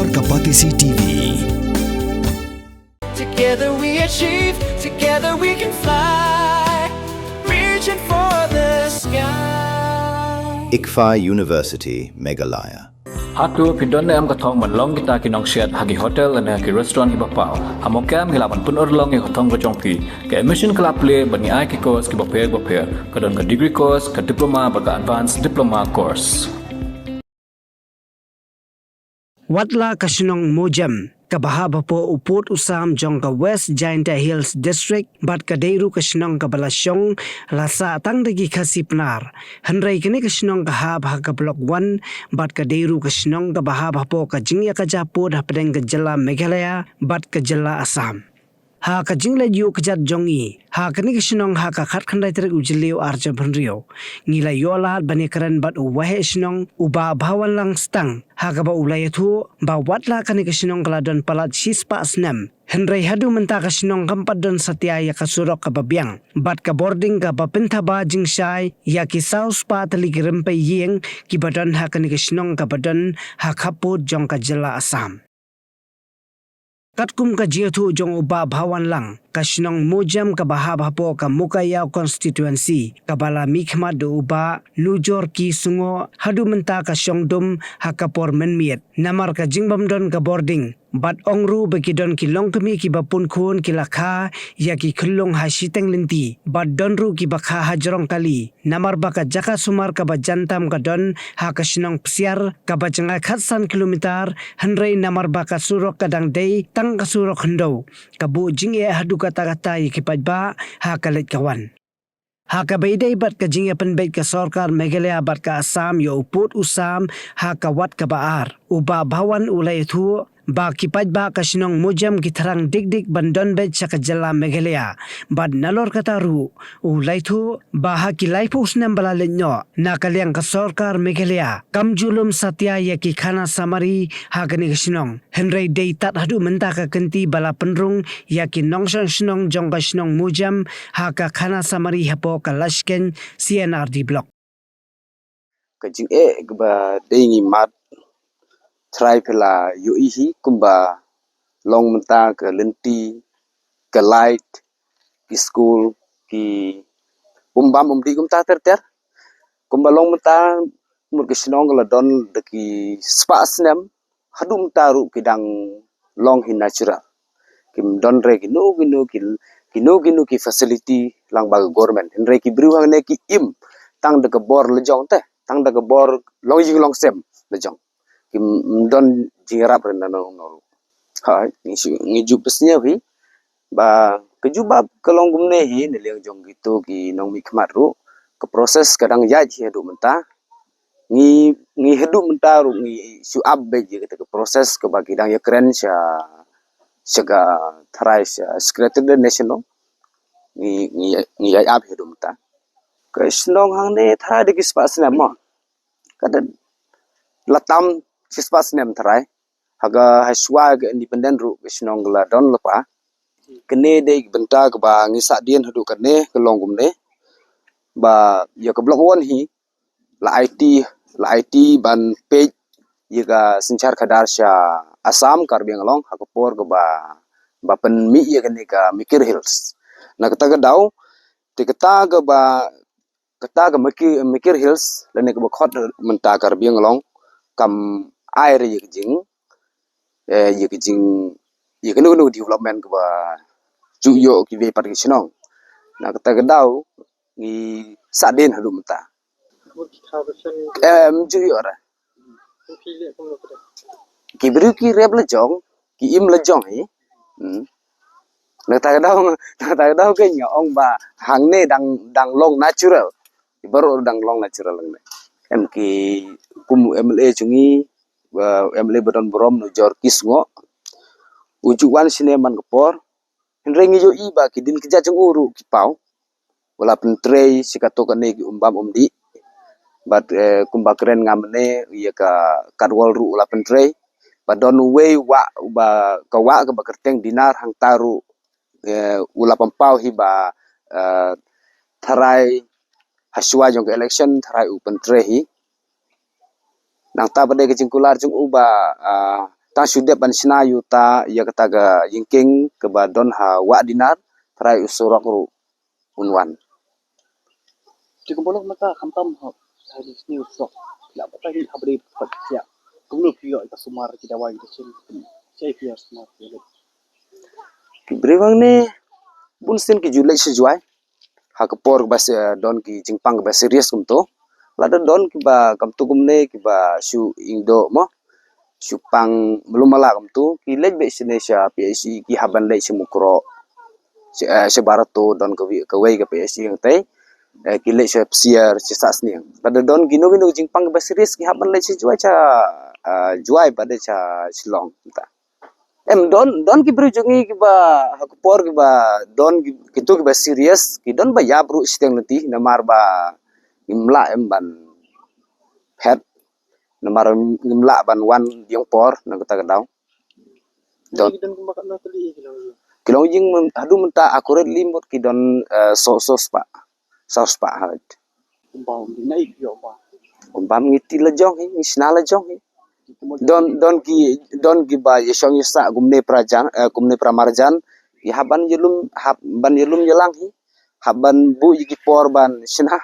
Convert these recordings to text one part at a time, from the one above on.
Ekapor Kapatisi TV. Together we achieve, together we can fly, reaching for the sky. ICFA University, Meghalaya. Hatu pidon am katong manlong kita kinong shed hagi hotel dan hagi restaurant ibapau. Hamokam hilapan pun orlong yang katong kejongpi. Ke emission kelap play bani ai ki course ki baper kadon ke degree course ke diploma baga advanced diploma course. Watla kasinong mojam kabahaba po upot usam jong ka West Jaintia Hills District bat kadeiru kasinong kabalasyong lasa atang dagi kasipnar hanray kini kasinong kahab ha ka block 1 bat kadeiru kasinong kabahaba po ka jingya ka japod ha pedeng ka jala Meghalaya bat ka jala Assam. Ha ka jingla yu kajat jongi ha kani kasinong ha ka khat khandai tere ujliu arja bhanrio ngila yola bani karan bat wahe sinong uba bhawan lang stang ha ka ba ulayathu ba watla kani kasinong kaladon palat sispa asnam henry hadu menta kasinong kampadon satya ya kasurok ka babyang bat ka boarding ka bapinta ba jingshai ya ki saus pa taligirim pe yeng ki badon ha kani kasinong ka badon ha khaput jong ka jala Assam. Katkum ka jiathu jong uba bhawan lang kasinong mojam ka bahab hapo ka Mukaya constituency kabala mikhma do uba nujor ki sungo hadu menta ka syongdum hakapor menmiet namar ka jingbam don ka boarding bat ongru bekidon ki longkemi ki bapun khun ki lakha ya ki khulung ha siteng linti bat donru ki bakha hajrong kali namar baka jaka sumar ka bajantam ka don ha kasinong psiar ka bajanga khatsan kilometer hanrei namar baka surok kadang dei tang ka surok hendo kabu jinge hadu kata-kata ikipajba ha kalit kawan. Ha ka baydai bat ka jingya penbait ka sorkar Meghalaya bat ka Assam yo uput usam ha ka wat ka baar. Uba bhawan ulay thu ba kipajba ka sinong mujam kitharang dik bandon bet sa kajala Meghalaya. Bat nalor kataru ulay thu ba ha kilay po usnam balalinyo na kalyang ka sorkar Meghalaya. Kamjulum satya ya ki khana samari ha ka ni sinong. Henry day tat hadu menta ka kenti bala penrung ya ki nongsang sinong jong ka sinong mujam ha ka khana samari hapo ka lashken CNRD block. Kajing ba dengi mat try pela yuihi kumba long menta ke lenti ke light ki school ki umbam umdi kumta ter kumba long menta mur ke sinong la don de ki spa snem hadum taru kidang long hi natural kim don re ki no ki facility lang bag government hen re ki bru hang ne ki im tang de ke bor lejong te tang de ke bor long ying long sem lejong kim don jingrap renda no ha ni ju pesnya bi ba kejubab kelong gumne hi ne leng jong gitu ki nong mi khmat ru ke proses kadang ya ji hedu menta ni hedu menta ru ni su ab be je ke proses ke bagi dang ya keren sya sega tharai sya secretary national ni ya ab hedu menta krishnong hang ne thara de kis pas na mo kada latam sispas nem tharai haga haswa ke independent ru krishnong la don lepa kene de benta ke ba ngisa dien hadu kene kelong gumne ba ya ke block 1 hi la IT ban page ye ka sinchar khadar sha Assam Karbianglong hakapor ke ba pen mi ye kene ka Mikir Hills na kata ke dau te kata ke Mikir Hills lene ke ba khot menta Karbianglong kam air ye jing ye kenu development ke ba ju yo ki ve par ki sinong na kata ke dau ni saden hadu menta ju yo ra ki bru ki rep le jong ki im le jong hi na ta dau ke nya ong ba hang ne dang long natural baru dang long natural ne em ki kum MLA chungi MLA Badon Brom no jor kisngo ujuan sineman kepor henrengi yo iba ki din keja jung uru ki pau wala pentrei sikato kane ki umbam umdi bat kumba keren ngamne ya ka kadwal ru wala pentrei badon we wa ba ka wa ka bakerteng dinar hang taru ula pampau hiba tharai haswa jong election tharai u pentrei hi nang ta bade ke jingkular jung uba ta sudah ban sina yuta ya kata ga yingking ke badon ha wa dinar trai usurok ru unwan Jika boleh maka kampam hari ini usok. Tidak apa lagi habri kerja. Dulu pihak itu sumar kita wajib kecil. Saya pihak sumar. ki brewang ne bun sin ki julai se juai ha ke por bas don ki jingpang ba serius kum to lada don ki ba kam tu kum ne ki ba su indo mo su pang belum mala kum tu ki lej be sinesha PSC ki haban lej se mukro se barato don ke wei ke PSC yang tai ki lej se psiar se sas ni lada don gino jingpang ba serius ki haban lej se juai cha juai pada cha silong ta don ki berujungi ki ba hakupor ki ba don kitu ki ba serius ki don ba yabru steng nanti namar ba imla ban head namar imla ban wan diong por nang kata gadau don Dan kemakan nak teli hilang. kilong jing adu menta akurat limot ki don sos pa hat Kumpau di naik pihak apa. umpam ngiti lejong hi isna lejong hi don ki ba yesong yesa gumne pramarjan ki haban yelum yelang hi haban bu yiki por ban sina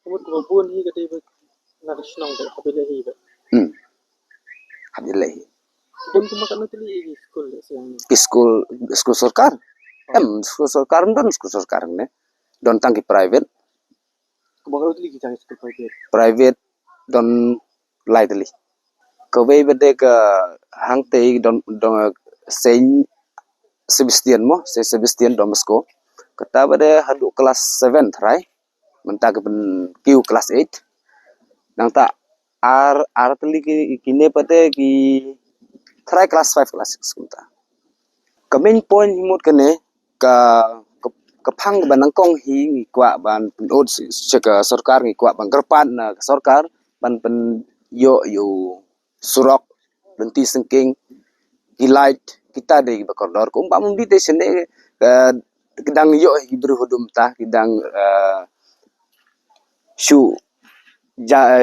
Kemudian kebun hi kata ibu nak senang tak habis lagi. hab yelai Dan kemakan nak teli sekolah siang ni. ki school sarkar school sarkar ne don tang ki private Kemakan nak teli kita sekolah private don lai tali kawai bede ke hang te don Saint Sebastian Domesko kata bede hadu kelas 7 try menta ke ben Q kelas 8 nang tak ar tali kini pate ki try kelas 5 kelas 6 kunta ke main point himut kene ke phang ban kong hi ngi kwa ban od seka sarkar ngi kwa ban kerpan na sarkar ban pen yo surok lenti sengking gilait kita de bakordor ko umpam di te sene kedang yo hibru hudum ta kedang shu ja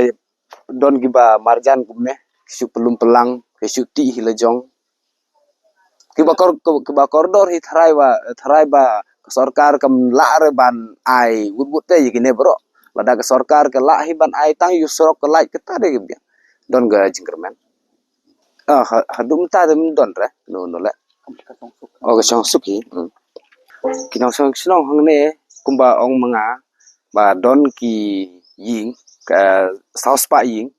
don giba marjan kumne shu pelum pelang shu ti hilajong ki bakordor hi tharai ba sarkar kam la re ban ai wut te yine bro lada ke sarkar ke la hi ban ai tang yu surok ke lai kita de gebya don ga jingkerman hadum ta dem don re no le o ga chong suki kinong song sinong hang ne kumba ong manga ba don ki ying ka saus pa ying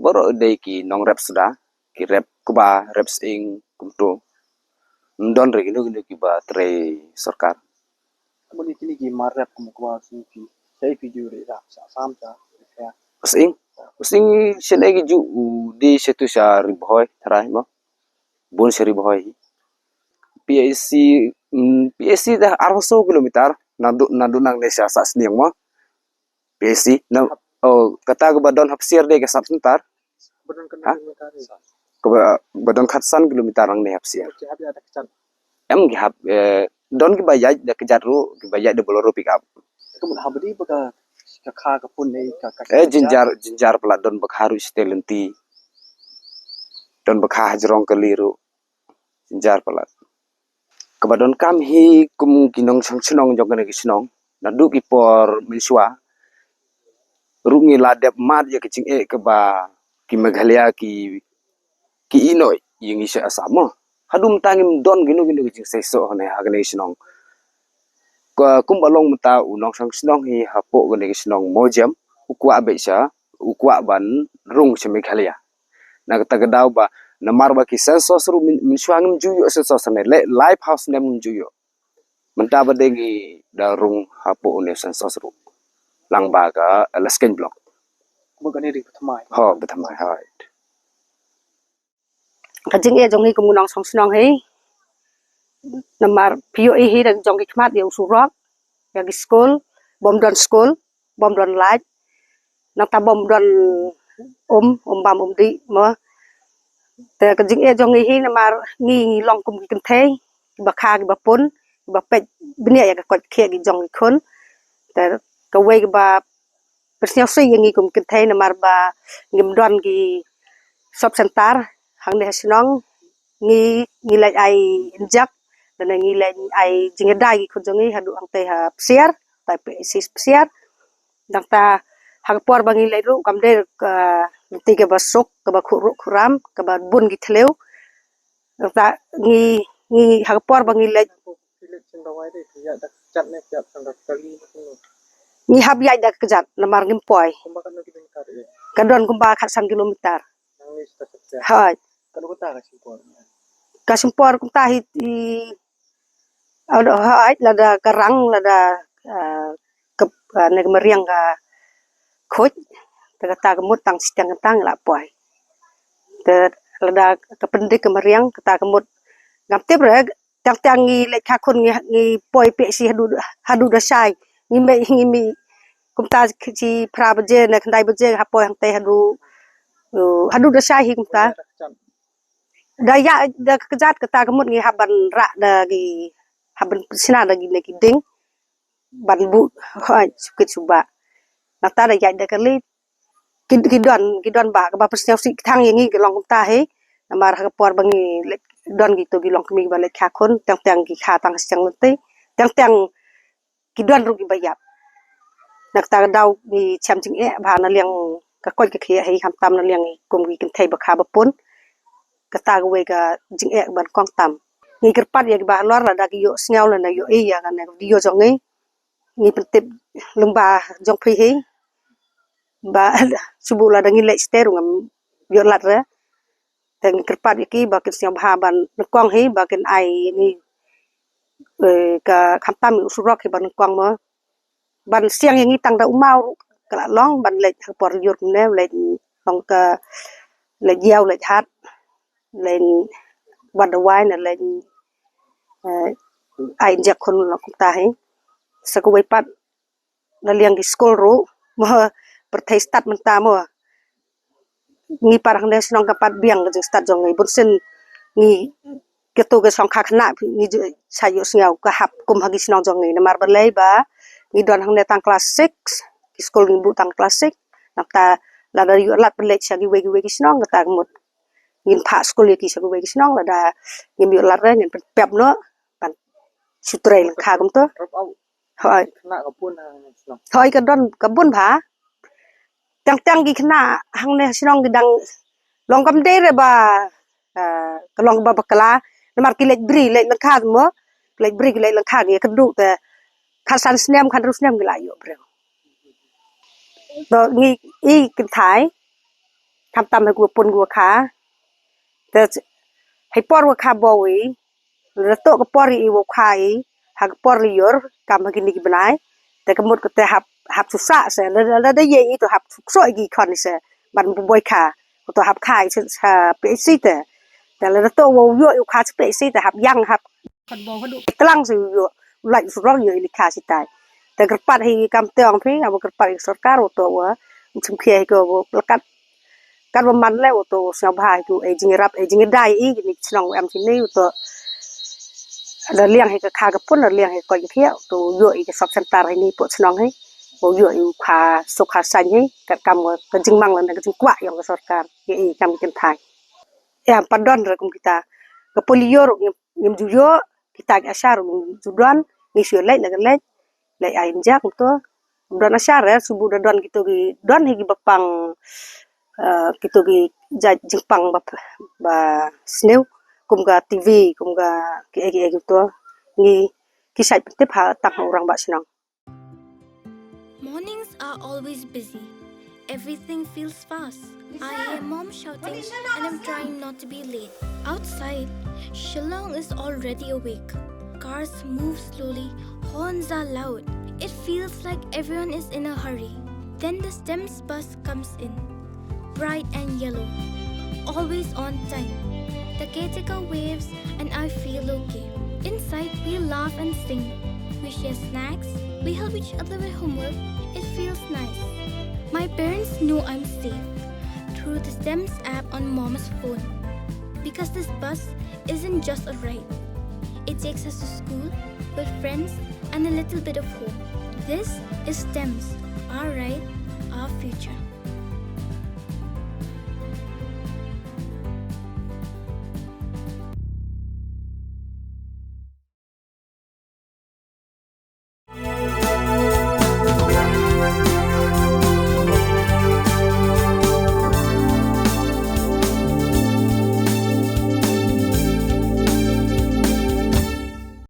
boro de ki nong rep suda ki rep kuba reps ing kumto don re gino ki ba tre sarkar Kemudian teli marap kemakuan suki. Saya video dah sam ta. Using senegi ju di situ sa riboy tarai mo bun sa riboy PSC dah 400 kilometer nadu nang desa sasniang mo PSC na kata ke badon hapsir de ke sabsentar Benar kena komentari. ke badon khatsan kilometer nang ne hapsir Habis ada kecan. em gihap don ki bayaj da kejar ru ki bayaj de boloro pick up Kemudian habis baka kakak kepun ni kakak. jinjar pala don bakharu stelenti don bakha hajrong keliru jinjar pala kabadon kam hi kum kinong sangsinong jogane kisinong nadu ki por miswa rungi ladep mat ya kicing ke ba ki Meghalaya ki inoi yingi sa asama hadum tangim don gino kicing seso hone hagne sinong kum balong mata unong sangsinong hi hapo gane kisinong mojam ukwa beisa ukwa ban rung sa Meghalaya na katagadaw ba namar ba ki sensos ru minsuangim juyo sensos ne live house ne mun juyo menta ba dengi darung hapo ne sensos ru lang ba ka lasken block Kemudian ni pertama. ho betamai hai Kajing e jongi kemunang song sinong hei namar pio e hi dan jongi kmat yang surok yang school bom don light nang ta bom don bam di mo te kajing e jongi hi namar ngi long kum ki thei ba kha ki ba pun ba pet bnia ya ka kot khe ki jongi khun te ka we ba persnya si ngi kum ki thei namar ba ngim don ki sub sentar hang ne snong ngi lai ai injak dan ngi lai ai jingedai gi kunjongi hadu ang te ha psiar tai pe sis psiar dang ta hang por bangi lai ru kam de ti ke basuk ke ba khuru khuram ke ba bun gi thleu dang ta ngi hang por bangi lai ngi hab yai dak kejat lamar ngim poi kadon kumba khasan kilometer hai kasimpor kumta hi ada hai lada karang lada ke ne meriang ka khoj ta kemut tang sitang tang la poi te lada kependik ke meriang ta kemut ngam tip re tang ngi le kha khun ngi poi pe si hadu da sai ngi mi kumta chi phra baje ne khandai baje ha poi hang te hadu da sai hi kumta daya da kejat kata kemut ngi haban ra da gi haban sina da gi ne ki ding ban bu ha sukit suba nata da ya da kali kidon ba ba persel si thang yang ngi long kumta he namar ha por bangi don gitu gilong kemi balik khakun tang gi kha tang siang nanti tang kidon ru gi bayap nak ta dau gi cham ching e ba na liang ka koi ka khia he ham tam na liang kum gi kin thai ba kha ba pun ka ta we ka jing e ban kong tam ngi kerpat ya ba lor la da gi yo sngaw la na yo e ya ka na di yo jong ngi pentip lumba jong phi he ba subu la da ngi le steru ngam yo lat ra teng kerpat iki ba kin siang ba ban kong he ba kin ai ngi ka kham tam usurok he ban kong ma ban siang yang ngi tang da umau ka long ban le por yur ne le long ka le yaw le hat lên ban đầu na lên ai injak kon la kumta he sa ko pat na liang di school ru ma perthai start menta mo ngi parang ne snong ka pat biang ga start jong ngi bunsen ngi keto ga song kha khna ngi sayo sngaw ka hap kum hagi snong jong ngi namar balai ba ngi don hang ne tang class 6 ki school ngi bu tang class 6 nakta la da yu lat pelek sagi we snong ta mut ngin pha school ki sa we snong la da ngim yu lat re ngin pep no ban sutre lang kha kum to hoi na ka pun snong hoi ka don ka bun bha tang gi khna hang ne snong gi dang long kam de re ba ka long ba bakala namar ki lek bri lek lang kha mo lek bri ki lek lang kha gi ka du te khasan snem khan ru snem gi la yo bre do ngi I kin thai tham tam ha gu pun gu kha te hai por wa kha bo wi la to ka por I wo kha I ha ka por yor kam ha ki banai te ka mut ka te hap su sa se la da ye I to hap so gi khon se ban boy kha to hap khai se pe si te la to wo yo yu kha pe si te hap yang hap khon bo ha du tlang su yo lai su ro yo I kha si tai te ka pat hi kam teong phi abo ka pat sarkar to wa chum khie ko lakat kan man le to sa bhai tu e jing rap e jing dai I ni snong am chi ni to la liang he ka kha ka pun la liang he ko khia to yo I ka sop center he ni po snong he bo yo yu kha so kha san he ka kam ka jing mang la ka jing kwa yong ka sarkar ye I kam kin thai ya padon ra kum kita ka polio ro ngim ju yo kita ka asar ju don ni sio lai na lai lai ai jak to don asar ya subu don gitu gi don he gi bapang gitu gi jingpang ba sneu kum ga TV kum ga ki gitu ngi ki sai tip ha tak orang ba snang. Mornings are always busy. Everything feels fast. I hear mom shouting and I'm trying not to be late. Outside, Shillong is already awake. Cars move slowly, horns are loud. It feels like everyone is in a hurry. Then the STEMS bus comes in. Bright and yellow, always on time. The caretaker waves and I feel okay. Inside we laugh and sing. We share snacks, we help each other with homework. It feels nice. My parents know I'm safe through the STEMS app on mom's phone. Because this bus isn't just a ride. It takes us to school with friends and a little bit of hope. This is STEMS, our ride, our future.